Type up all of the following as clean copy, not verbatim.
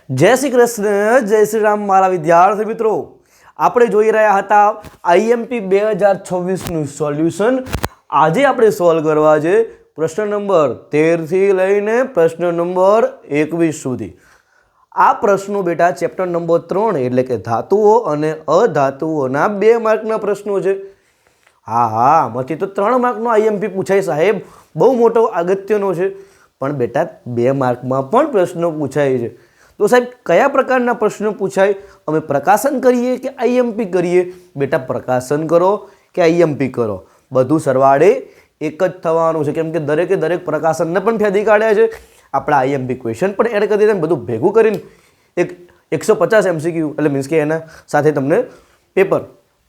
જય શ્રી કૃષ્ણ, જય શ્રી રામ મારા વિદ્યાર્થી મિત્રો. આપણે જોઈ રહ્યા હતા આઈએમપી 2026નું સોલ્યુશન. આજે આપણે સોલ્વ કરવા છે પ્રશ્ન નંબર 13 થી લઈને પ્રશ્ન નંબર 21 સુધી. આ પ્રશ્નો બેટા ચેપ્ટર નંબર 3 એટલે કે ધાતુઓ અને અધાતુઓના 2 માર્કના પ્રશ્નો છે. હા, આમાંથી તો 3 માર્કનો આઈએમપી પૂછાય સાહેબ, બહુ મોટો અગત્યનો છે. પણ બેટા 2 માર્કમાં પણ પ્રશ્નો પૂછાય છે. તો સાહેબ કયા પ્રકારના પ્રશ્નો પૂછાય? અમે પ્રકાશન કરીએ કે આઈએમપી કરીએ? બેટા પ્રકાશન કરો કે આઈએમપી કરો, બધું સરવાળે એક જ થવાનું છે. કેમ કે દરેક પ્રકાશનને પણ ફેદી કાઢ્યા છે, આપણા આઈએમપી ક્વેશ્ચન પણ એડ કરી દીધા. બધું ભેગું કરીને એક 150 MCQ એટલે મીન્સ કે એના સાથે તમને પેપર,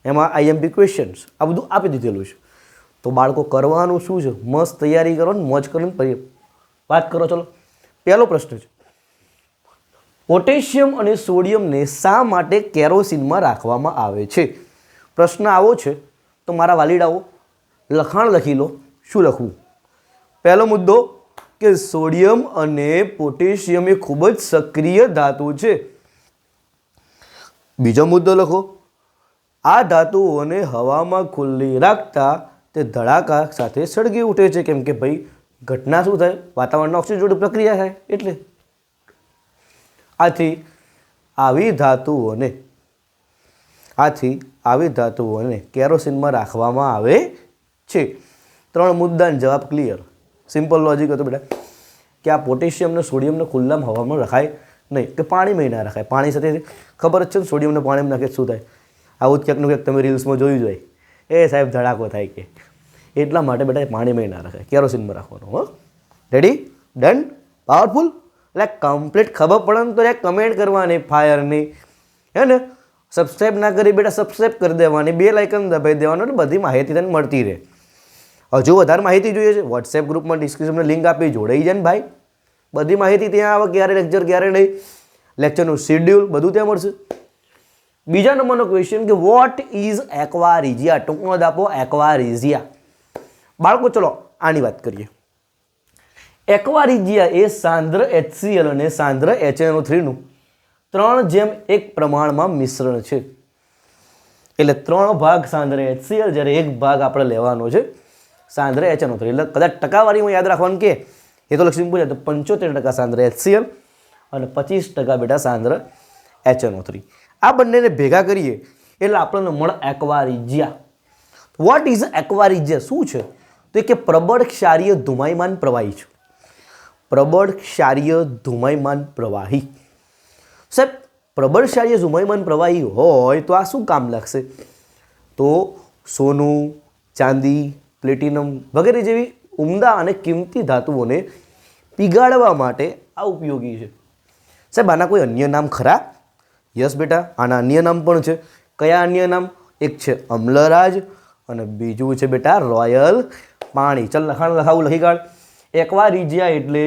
એમાં આઈએમપી ક્વેશ્ચન્સ આ બધું આપી દીધેલું છે. તો બાળકો કરવાનું શું છે? મસ્ત તૈયારી કરો ને મોજ કરીને વાત કરો. ચલો, પહેલો પ્રશ્ન છે, પોટેશિયમ અને સોડિયમને શા માટે કેરોસીનમાં રાખવામાં આવે છે? પ્રશ્ન આવો છે તો મારા વાલીડાઓ લખાણ લખી લો. શું લખવું? પહેલો મુદ્દો કે સોડિયમ અને પોટેશિયમ એ ખૂબ જ સક્રિય ધાતુ છે. બીજો મુદ્દો લખો, આ ધાતુઓને હવામાં ખુલ્લી રાખતા તે ધડાકા સાથે સળગી ઉઠે છે. કેમ કે ભાઈ ઘટના શું થાય? વાતાવરણના ઓક્સિજન જોડે પ્રક્રિયા થાય એટલે. આથી આવી ધાતુઓને કેરોસીનમાં રાખવામાં આવે છે. 3 મુદ્દાનો જવાબ ક્લિયર. સિમ્પલ લોજિક હતો બેટા કે આ પોટેશિયમ અને સોડિયમને ખુલ્લામાં હવામાં રખાય નહીં, કે પાણીમાં ના રખાય. પાણી સાથે ખબર જ છે ને, સોડિયમને પાણીમાં નાખે શું થાય? આવું જ ક્યાંકનું ક્યાંક તમે રીલ્સમાં જોયું જ હોય, એ સાહેબ ધડાકો થાય કે. એટલા માટે બેટા પાણીમાં ના રખાય, કેરોસીનમાં રાખવાનું. હો, રેડી? ડન? પાવરફુલ? એટલે કમ્પ્લીટ ખબર પડે ને તો એક કમેન્ટ કરવાની ફાયરની, હે ને? સબસ્ક્રાઈબ ના કરી બેટા સબસ્ક્રાઈબ કરી દેવાની, 2 લાઇકન દબાઈ દેવાનું, એટલે બધી માહિતી તને મળતી રહે. હજુ વધારે માહિતી જોઈએ છે? વોટ્સએપ ગ્રુપમાં ડિસ્ક્રિપ્શનમાં લિંક આપી જોડાઈ જાય ને ભાઈ. બધી માહિતી ત્યાં આવે, ક્યારે લેક્ચર ક્યારે નહીં, લેક્ચરનું શેડ્યુલ બધું ત્યાં મળશે. બીજા નંબરનો ક્વેશ્ચન કે વોટ ઇઝ એક્વારિઝિયા? ટૂંકમાં આપો એક્વારિઝિયા. બાળકો ચલો આની વાત કરીએ. એક્વારિઝિયા એ સાંદ્ર HCl અને સાંદ્ર HNO3 નું 3:1 પ્રમાણમાં મિશ્રણ છે. એટલે 3 ભાગ સાંદ્ર HCl જ્યારે 1 ભાગ આપણે લેવાનો છે સાંદ્ર HNO3. એટલે કદાચ ટકાવારીમાં યાદ રાખવાનું કે એ તો સિમ્પલ છે, તો 75% સાંદ્ર HCl અને 25% બેટા સાંદ્ર HNO3. આ બંનેને ભેગા કરીએ એટલે આપણને મળે એક્વારિઝિયા. What is એક્વારિઝિયા? શું છે? તો કે પ્રબળ ક્ષારીય ધુમાયમાન પ્રવાહી છે. પ્રબળ ક્ષારીય ધુમાયમાન પ્રવાહી. સાહેબ પ્રબળ ક્ષારીય ધુમાયમાન પ્રવાહી હોય તો આ શું કામ લાગશે? તો સોનું, ચાંદી, પ્લેટિનમ વગેરે જેવી ઉમદા અને કિંમતી ધાતુઓને પીગાળવા માટે આ ઉપયોગી છે. સાહેબ આના કોઈ અન્ય નામ ખરા? યસ બેટા, આના અન્ય નામ પણ છે. કયા અન્ય નામ? એક છે અમ્લરાજ અને બીજું છે બેટા રોયલ પાણી. ચાલ લખાણ લખાવું, લખી કાઢ. એક્વારિઝિયા એટલે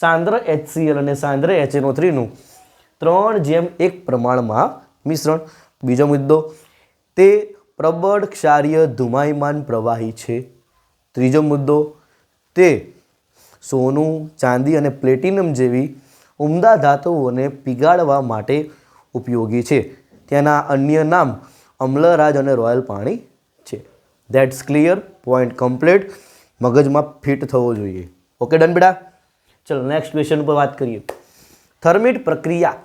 સાંદ્ર HCl અને સાંદ્ર HNO3 નું 3:1 પ્રમાણમાં મિશ્રણ. બીજો મુદ્દો, તે પ્રબળ ક્ષારીય ધુમાયમાન પ્રવાહી છે. ત્રીજો મુદ્દો, તે સોનું, ચાંદી અને પ્લેટિનમ જેવી ઉમદા ધાતુઓને પીગાળવા માટે ઉપયોગી છે. તેના અન્ય નામ અમ્લરાજ અને રોયલ પાણી છે. ધેટ્સ ક્લિયર, પોઈન્ટ કમ્પ્લીટ, મગજમાં ફિટ થવો જોઈએ. ઓકે ડન બેટા? ચલો નેક્સ્ટ ક્વેશ્ચન પર વાત કરીએ. થર્મિટ પ્રક્રિયા.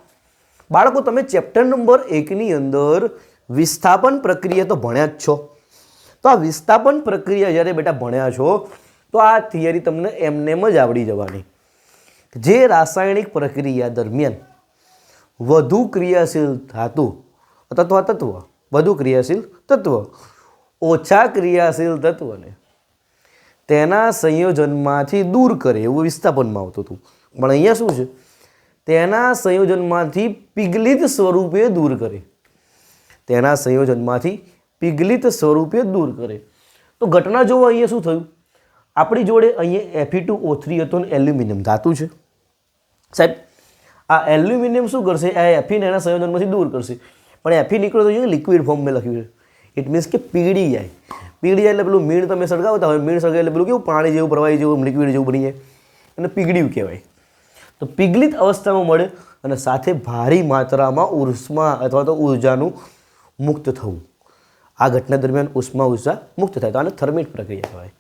બાળકો તમે ચેપ્ટર નંબર 1 ની અંદર વિસ્થાપન પ્રક્રિયા તો ભણ્યા જ છો. તો આ વિસ્થાપન પ્રક્રિયા જ્યારે બેટા ભણ્યા છો તો આ થિયરી તમને એમનેમ જ આવડી જવાની. જે રાસાયણિક પ્રક્રિયા દરમિયાન વધુ ક્રિયાશીલ ધાતુ અથવા તત્વ, વધુ ક્રિયાશીલ તત્વ ઓછા ક્રિયાશીલ તત્વને તેના સંયોજનમાંથી દૂર કરે એવું વિસ્થાપનમાં આવતું હતું. પણ અહીંયા શું છે? તેના સંયોજનમાંથી પીગલિત સ્વરૂપે દૂર કરે. તેના સંયોજનમાંથી પીગલિત સ્વરૂપે દૂર કરે. તો ઘટના જોવો, અહીંયા શું થયું? આપણી જોડે અહીંયા Fe2O3 હતો ને એલ્યુમિનિયમ ધાતુ છે. સાહેબ આ એલ્યુમિનિયમ શું કરશે? આ Fe એના સંયોજનમાંથી દૂર કરશે. પણ Fe નીકળો તો લિક્વિડ ફોર્મ મેં લખ્યું છે. ઇટ મીન્સ કે પીગળી જાય. પીગળી જાય એટલે પેલું મીણ તમે સળગાવતા હોય, મીણ સળગાવે એટલે પેલું કેવું પાણી જેવું, પ્રવાહી જેવું, લિક્વિડ જેવું બની જાય, એને પીગળ્યું કહેવાય. તો પીગલિત અવસ્થામાં મળે અને સાથે ભારી માત્રામાં ઉષ્મા અથવા તો ઉર્જાનું મુક્ત થવું. આ ઘટના દરમિયાન ઉર્જા મુક્ત થાય તો આને થર્મિટ પ્રક્રિયા કહેવાય.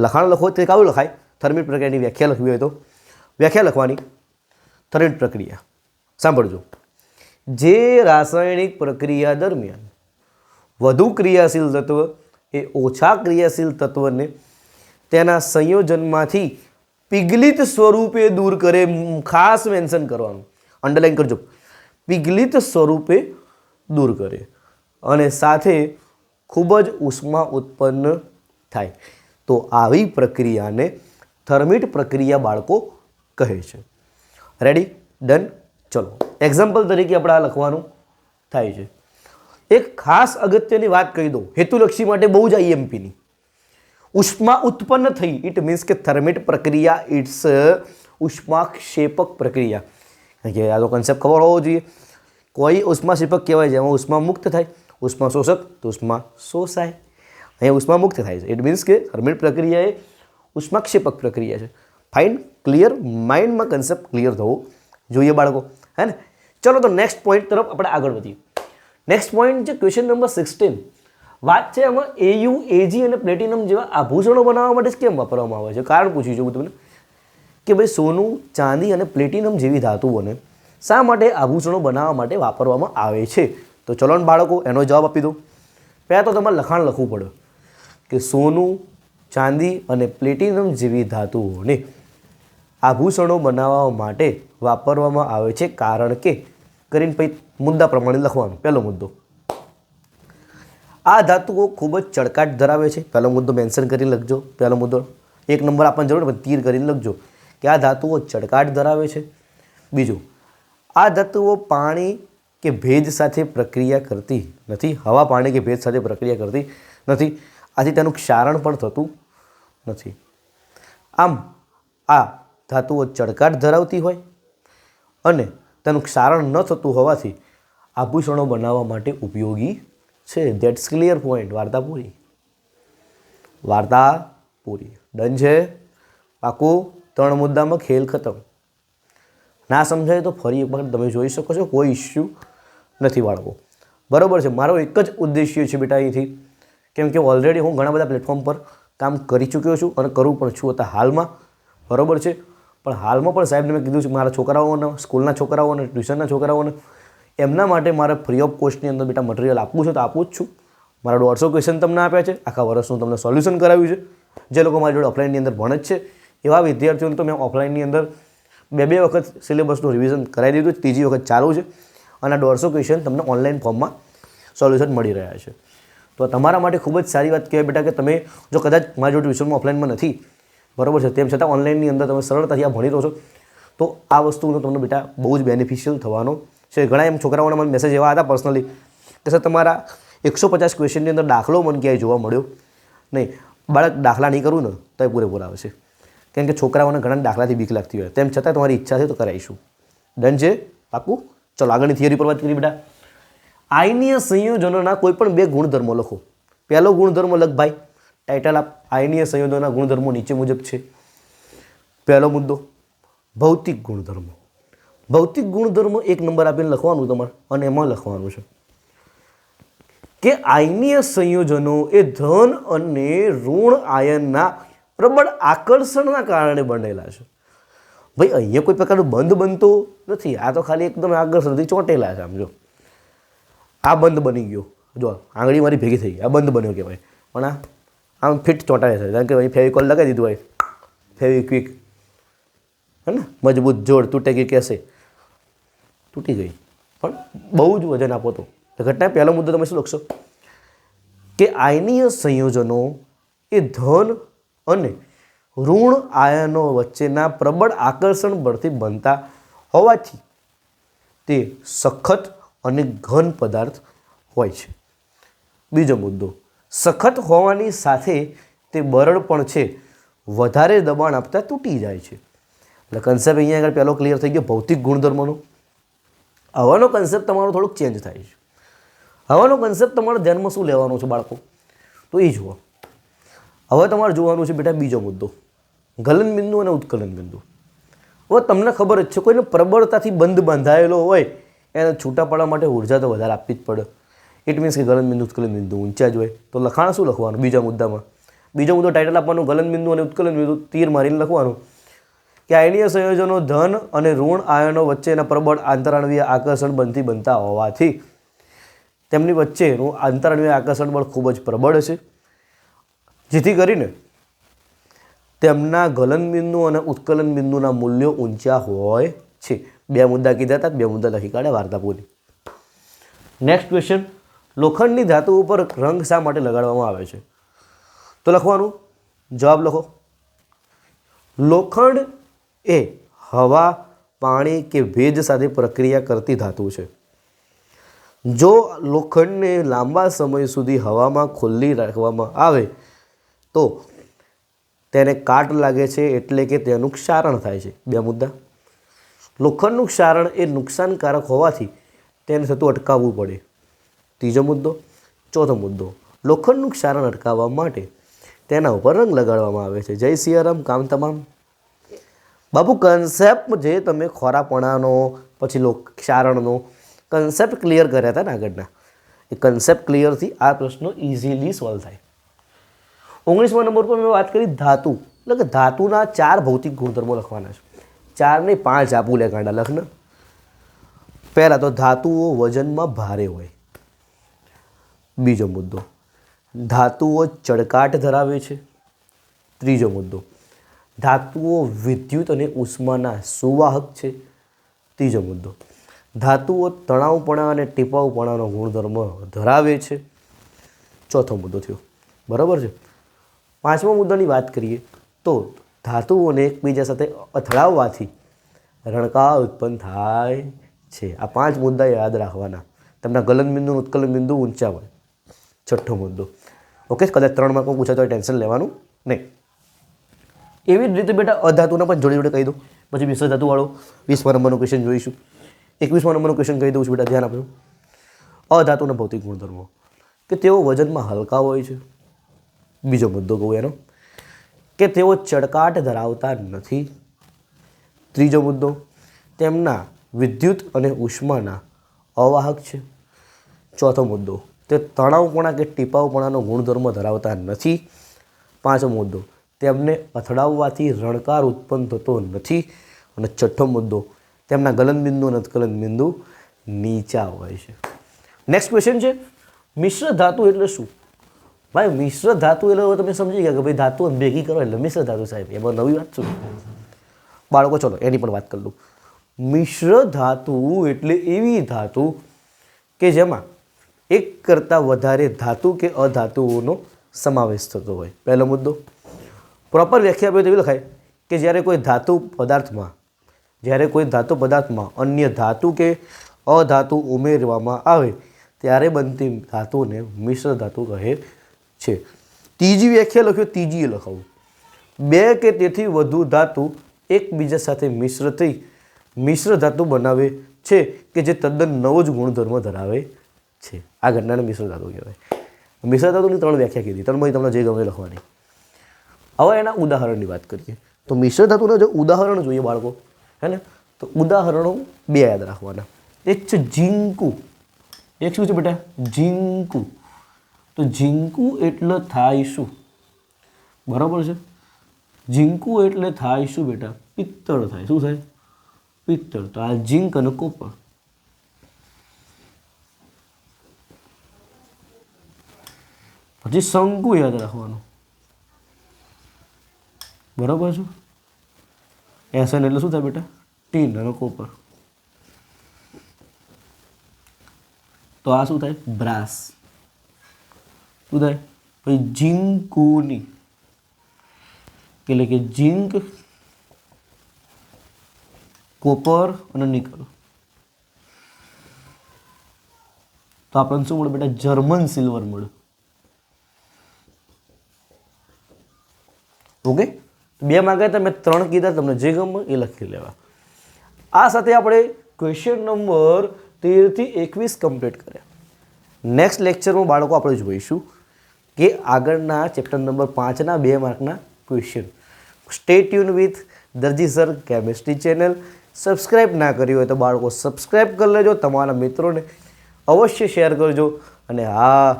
લખાણ લખો તે કેવું લખાય? થર્મિટ પ્રક્રિયાની વ્યાખ્યા લખવી હોય તો વ્યાખ્યા લખવાની. થર્મિટ પ્રક્રિયા સાંભળજો. જે રાસાયણિક પ્રક્રિયા દરમિયાન વધુ ક્રિયાશીલ તત્વ એ ઓછા ક્રિયાશીલ તત્વને તેના સંયોજનમાંથી પિગલિત સ્વરૂપે દૂર કરે. ખાસ મેન્શન કરવાનું, અંડરલાઈન કરજો. પિગલિત સ્વરૂપે દૂર કરે અને સાથે ખૂબ જ ઉષ્મા ઉત્પન્ન થાય તો આવી પ્રક્રિયાને થર્મિટ પ્રક્રિયા બાળકો કહે છે. રેડી? ડન? ચલો એક્ઝામ્પલ તરીકે આપણે આ લખવાનું થાય છે. એક ખાસ અગત્યની વાત કહી દઉં હેતુલક્ષી માટે, બહુ જ આઈએમપીની. ઉષ્મા ઉત્પન્ન થઈ ઇટ મીન્સ કે થર્મિટ પ્રક્રિયા ઇટ્સ ઉષ્માક્ષેપક પ્રક્રિયા. કે આ તો કન્સેપ્ટ ખબર હોવો જોઈએ. કોઈ ઉષ્માક્ષેપક કહેવાય જેમાં ઉષ્મા મુક્ત થાય, ઉષ્મા શોષક તો ઉષ્મા શોષાય. અહીંયા ઉષ્મા મુક્ત થાય છે. ઇટ મીન્સ કે થર્મિટ પ્રક્રિયા એ ઉષ્માક્ષેપક પ્રક્રિયા છે. ફાઇન? ક્લિયર? માઇન્ડમાં કન્સેપ્ટ ક્લિયર થવો જોઈએ બાળકો, હે ને? ચલો તો નેક્સ્ટ પોઈન્ટ તરફ આપણે આગળ વધીએ. નેક્સ્ટ પોઈન્ટ છે ક્વેશ્ચન નંબર 16. વાત છે એમાં એયુ, એજી અને પ્લેટિનમ જેવા આભૂષણો બનાવવા માટે કેમ વાપરવામાં આવે છે? કારણ પૂછ્યું છે હું તમને કે ભાઈ સોનું, ચાંદી અને પ્લેટિનમ જેવી ધાતુઓને શા માટે આભૂષણો બનાવવા માટે વાપરવામાં આવે છે? તો ચલો ને બાળકો એનો જવાબ આપી દો. પહેલાં તો તમારે લખાણ લખવું પડે કે સોનું, ચાંદી અને પ્લેટિનમ જેવી ધાતુઓને આભૂષણો બનાવવા માટે વાપરવામાં આવે છે કારણ કે કરીને પછી મુદ્દા પ્રમાણે લખવાનું. પહેલો મુદ્દો, આ ધાતુઓ ખૂબ જ ચળકાટ ધરાવે છે. પહેલો મુદ્દો મેન્શન કરીને લખજો. પહેલો મુદ્દો 1 નંબર આપણને જરૂર પણ તીર કરીને લખજો કે આ ધાતુઓ ચળકાટ ધરાવે છે. બીજું, આ ધાતુઓ પાણી કે ભેજ સાથે પ્રક્રિયા કરતી નથી. હવા, પાણી કે ભેજ સાથે પ્રક્રિયા કરતી નથી. આથી તેનું ક્ષારણ પણ થતું નથી. આમ આ ધાતુઓ ચળકાટ ધરાવતી હોય અને તેનું ક્ષારણ ન થતું હોવાથી આભૂષણો બનાવવા માટે ઉપયોગી છે. That's clear point. વાર્તા પૂરી. વાર્તા પૂરી. ડન છે? પાકું? 3 મુદ્દામાં ખેલ ખતમ. ના સમજાય તો ફરી એક વખત તમે જોઈ શકો છો, કોઈ ઇસ્યુ નથી બાળકો. બરાબર છે? મારો એક જ ઉદ્દેશ્ય છે બેટા અહીંથી, કેમ કે ઓલરેડી હું ઘણા બધા પ્લેટફોર્મ પર કામ કરી ચૂક્યો છું અને કરું પણ છું અત્યારે હાલમાં. બરાબર છે? પણ હાલમાં પણ સાહેબને મેં કીધું છે મારા છોકરાઓને, સ્કૂલના છોકરાઓને, ટ્યુશનના છોકરાઓને, એમના માટે મારે ફ્રી ઓફ કોસ્ટની અંદર બેટા મટીરિયલ આપવું છે તો આપું જ છું. મારા 150 ક્વેશ્ચન તમને આપ્યા છે, આખા વર્ષનું તમને સોલ્યુશન કરાવ્યું છે. જે લોકો મારી જોડે ઓફલાઈનની અંદર ભણે જ છે એવા વિદ્યાર્થીઓને તો મેં ઓફલાઈનની અંદર 2 વખત સિલેબસનું રિવિઝન કરાવી દીધું છે. ત્રીજી વખત ચાલુ છે અને આ 150 ક્વેશ્ચન તમને ઓનલાઈન ફોર્મમાં સોલ્યુશન મળી રહ્યા છે. તો તમારા માટે ખૂબ જ સારી વાત કહેવાય બેટા કે તમે જો કદાચ મારી જોડે ટ્યુશનમાં ઓફલાઈનમાં નથી, બરાબર છે, તેમ છતાં ઓનલાઈનની અંદર તમે સરળતાથી આ ભણી રહો છો તો આ વસ્તુનો તમને બેટા બહુ જ બેનિફિશિયલ થવાનો છે. ઘણા એમ છોકરાઓના મને મેસેજ એવા હતા પર્સનલી કે સર તમારા 150 ક્વેશ્ચનની અંદર દાખલો મને ક્યાંય જોવા મળ્યો નહીં. બાળક દાખલા નહીં કરું ને તો એ પૂરેપૂરા આવશે, કેમ કે છોકરાઓને ઘણા દાખલાથી બીક લાગતી હોય. તેમ છતાં તમારી ઈચ્છા છે તો કરાવીશું. ડન છે? પાકું? ચલો આગળની થિયરી પર વાત કરીએ બેટા. આયનીય સંયોજનોના કોઈ પણ 2 ગુણધર્મો લખો. પહેલો ગુણધર્મ લખ ભાઈ, ટાઇટલ આપ. આયનીય સંયોજનોના ગુણધર્મો નીચે મુજબ છે. પહેલો મુદ્દો ભૌતિક ગુણધર્મો. ભૌતિક ગુણધર્મો 1 નંબર આપીને લખવાનું તમારે અને એમાં લખવાનું છે કે આયનીય સંયોજનો એ ધન અને ઋણ આયનના પ્રબળ આકર્ષણના કારણે બનેલા છે. ભાઈ અહીંયા કોઈ પ્રકારનું બંધ બનતો નથી. આ તો ખાલી એકદમ આકર્ષણથી ચોંટેલા છે. આમ જો આ બંધ બની ગયો, જો આંગળી મારી ભેગી થઈ ગઈ, આ બંધ બન્યો કહેવાય. પણ આ આમ ફિટ ચોંટાડે છે, કારણ કે અહીં ફેવિકોલ લગાવી દીધું હોય, ફેવિક્વિક, હે ને, મજબૂત જોડ, તૂટે કે કહેશે તૂટી ગઈ, પણ બહુ જ વજન આપો તો ઘટના. પહેલો મુદ્દો તમે શું લખશો કે આયનીય સંયોજનો એ ધન અને ઋણ આયનો વચ્ચેના પ્રબળ આકર્ષણ બળથી બનતા હોવાથી તે સખત અને ઘન પદાર્થ હોય છે. બીજો મુદ્દો, સખત હોવાની સાથે તે બરડ પણ છે, વધારે દબાણ આપતા તૂટી જાય છે. એટલે કન્સેપ્ટ અહીંયા આગળ પહેલો ક્લિયર થઈ ગયો ભૌતિક ગુણધર્મોનો. હવાનો કન્સેપ્ટ તમારો થોડોક ચેન્જ થાય છે. હવાનો કન્સેપ્ટ તમારે ધ્યાનમાં શું લેવાનો છે બાળકો, તો એ જુઓ. હવે તમારે જોવાનું છે બેટા બીજો મુદ્દો, ગલન બિંદુ અને ઉત્કલન બિંદુ. હવે તમને ખબર જ છે, કોઈને પ્રબળતાથી બંધ બાંધાયેલો હોય એને છૂટા પાડવા માટે ઉર્જા તો વધારે આપવી જ પડે. ઇટ મીન્સ કે ગલનબિંદુ ઉત્કલનબિંદુ ઊંચા જ હોય. તો લખાણ શું લખવાનું બીજા મુદ્દામાં? બીજો મુદ્દો ટાઇટલ આપવાનું ગલનબિંદુ અને ઉત્કલનબિંદુ, તીર મારીને લખવાનું કે આયનીય સંયોજનો ધન અને ઋણ આયનો વચ્ચેના પ્રબળ આંતરાણવીય આકર્ષણ બળથી બનતા હોવાથી તેમની વચ્ચેનું આંતરાણવીય આકર્ષણ બળ ખૂબ જ પ્રબળ છે, જેથી કરીને તેમના ગલનબિંદુ અને ઉત્કલન બિંદુના મૂલ્યો ઊંચા હોય છે. 2 મુદ્દા કીધા હતા, 2 મુદ્દા લખી કાઢ્યા, વાર્તા પૂરી. નેક્સ્ટ ક્વેશ્ચન, લોખંડની ધાતુ ઉપર રંગ શા માટે લગાડવામાં આવે છે? તો લખવાનું જવાબ લખો. લોખંડ એ હવા, પાણી કે ભેજ સાથે પ્રક્રિયા કરતી ધાતુ છે. જો લોખંડને લાંબા સમય સુધી હવામાં ખુલ્લી રાખવામાં આવે તો તેને કાટ લાગે છે, એટલે કે તેનું ક્ષારણ થાય છે. 2 મુદ્દા. લોખંડનું ક્ષારણ એ નુકસાનકારક હોવાથી તેને થતું અટકાવવું પડે. 3જો મુદ્દો. 4થો મુદ્દો, લોખંડનું ક્ષારણ અટકાવવા માટે તેના ઉપર રંગ લગાડવામાં આવે છે. જય સિયારામ, કામ તમામ. બાબુ કન્સેપ્ટ જે તમે ખોરાપણાનો પછી ક્ષારણનો કન્સેપ્ટ ક્લિયર કર્યા હતા ને આગળના, એ કન્સેપ્ટ ક્લિયરથી આ પ્રશ્નો ઇઝીલી સોલ્વ થાય. 19મા નંબર પર મેં વાત કરી ધાતુ, એટલે કે ધાતુના 4 ભૌતિક ગુણધર્મો લખવાના છે. 4 નહીં 5 આપું લે કાંડા લખને. પહેલાં તો ધાતુઓ વજનમાં ભારે હોય. બીજો મુદ્દો, ધાતુઓ ચળકાટ ધરાવે છે. ત્રીજો મુદ્દો, ધાતુઓ વિદ્યુત અને ઉષ્માના સુવાહક છે. ત્રીજો મુદ્દો, ધાતુઓ તણાવપણા અને ટીપાવપણાનો ગુણધર્મ ધરાવે છે. ચોથો મુદ્દો થયો. બરાબર છે. 5મા મુદ્દાની વાત કરીએ તો ધાતુઓને એકબીજા સાથે અથડાવવાથી રણકાવ ઉત્પન્ન થાય છે. આ 5 મુદ્દા યાદ રાખવાના. તેમના ગલનબિંદુ ઉત્કલન બિંદુ ઊંચા હોય. 6થો મુદ્દો. ઓકે, કદાચ 3 માર્કમાં પૂછાતો હોય ટેન્શન લેવાનું નહીં. એવી જ રીતે બેટા અધાતુના પણ જોડે જોડે કહી દો, પછી મિશ્ર ધાતુવાળો 20મા નંબરનું ક્વેશ્ચન જોઈશું. 21મા નંબરનું ક્વેશ્ચન કહી દઉં છું બેટા, ધ્યાન આપજો. અધાતુના ભૌતિક ગુણધર્મો કે તેઓ વજનમાં હલકા હોય છે. બીજો મુદ્દો કહું એનો કે તેઓ ચળકાટ ધરાવતા નથી. ત્રીજો મુદ્દો, તેમના વિદ્યુત અને ઉષ્માના અવાહક છે. ચોથો મુદ્દો, તે તણાવપણા કે ટીપાવપણાનો ગુણધર્મ ધરાવતા નથી. 5મો મુદ્દો, તેમને અથડાવવાથી રણકાર ઉત્પન્ન થતો નથી. અને 6થો મુદ્દો, તેમના ગલનબિંદુ અને ઉત્કલન બિંદુ નીચા હોય છે. નેક્સ્ટ ક્વેશ્ચન છે મિશ્ર ધાતુ એટલે શું? ભાઈ મિશ્ર ધાતુ એટલે તમે સમજી ગયા કે ભાઈ ધાતુ ભેગી કરો એટલે મિશ્ર ધાતુ સાહેબ, એમાં નવી વાત શું? બાળકો ચલો એની પણ વાત કરી લઉં. મિશ્ર ધાતુ એટલે એવી ધાતુ કે જેમાં એક કરતાં વધારે ધાતુ કે અધાતુઓનો સમાવેશ થતો હોય. પહેલો મુદ્દો, પ્રોપર વ્યાખ્યા આપે તો એવી લખાય કે જ્યારે કોઈ ધાતુ પદાર્થમાં અન્ય ધાતુ કે અધાતુ ઉમેરવામાં આવે ત્યારે બનતી ધાતુને મિશ્ર ધાતુ કહે છે. ત્રીજી વ્યાખ્યા લખ્યો, ત્રીજી એ લખાવું. 2 કે તેથી વધુ ધાતુ એકબીજા સાથે મિશ્ર થઈ મિશ્ર ધાતુ બનાવે છે કે જે તદ્દન નવો જ ગુણધર્મ ધરાવે છે. આ ઘટનાને મિશ્ર ધાતુ કહેવાય. મિશ્ર ધાતુની 3 વ્યાખ્યા કીધી, 3માંથી તમને જે ગમે લખવાની. હવે એના ઉદાહરણની વાત કરીએ તો મિશ્ર ધાતુના જો ઉદાહરણ જોઈએ બાળકો, હે ને, તો ઉદાહરણો 2 યાદ રાખવાના. એક છે ઝીંકુ, એક શું છે બેટા? ઝીંકુ. તો ઝીંકુ એટલે થાય શું? બરાબર છે. ઝીંકુ એટલે થાય શું બેટા? પિત્તળ થાય. શું થાય? પિત્તળ. તો આ ઝીંક અને કોપર. પછી શંકુ યાદ રાખવાનું. બરાબર છે. એસન એટલે શું થાય બેટા? ટીન અને કોપર. તો આ શું થાય? બ્રાસ. શું થાય? પછી ઝીંકુની એટલે કે ઝીંક, કોપર અને નિકલ. તો આપણને શું મળે બેટા? જર્મન સિલ્વર મળે. ઓકે, 2 માંગે તમે 3 કીધા, તમને જે ગમે એ લખી લેવા. આ સાથે આપણે ક્વેશ્ચન નંબર 13 થી 21 કમ્પ્લીટ કર્યા. નેક્સ્ટ લેક્ચરમાં બાળકો આપણે જોઈશું કે આગળના ચેપ્ટર નંબર 5ના 2 માર્કના question. Stay tune with Darji sir chemistry channel. Subscribe ના કરી હોય તો બાળકો સબસ્ક્રાઈબ કરી લેજો, તમારા મિત્રોને અવશ્ય શેર કરજો. અને હા,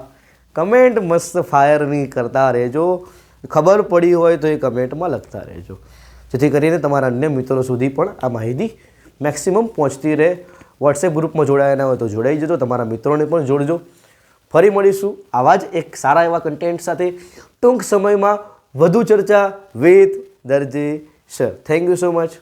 કમેન્ટ મસ્ત ફાયરની કરતા રહેજો. ખબર પડી હોય તો એ કમેન્ટમાં લખતા રહેજો, જેથી કરીને તમારા અન્ય મિત્રો સુધી પણ આ માહિતી મેક્સિમમ પહોંચતી રહે. વોટ્સએપ ગ્રુપમાં જોડાયા ના હોય તો જોડાઈ જજો, તમારા મિત્રોને પણ જોડજો. ફરી મળીશું આવા જ એક સારા એવા કન્ટેન્ટ સાથે ટૂંક સમયમાં. વધુ ચર્ચા with Darji sir. Thank you so much.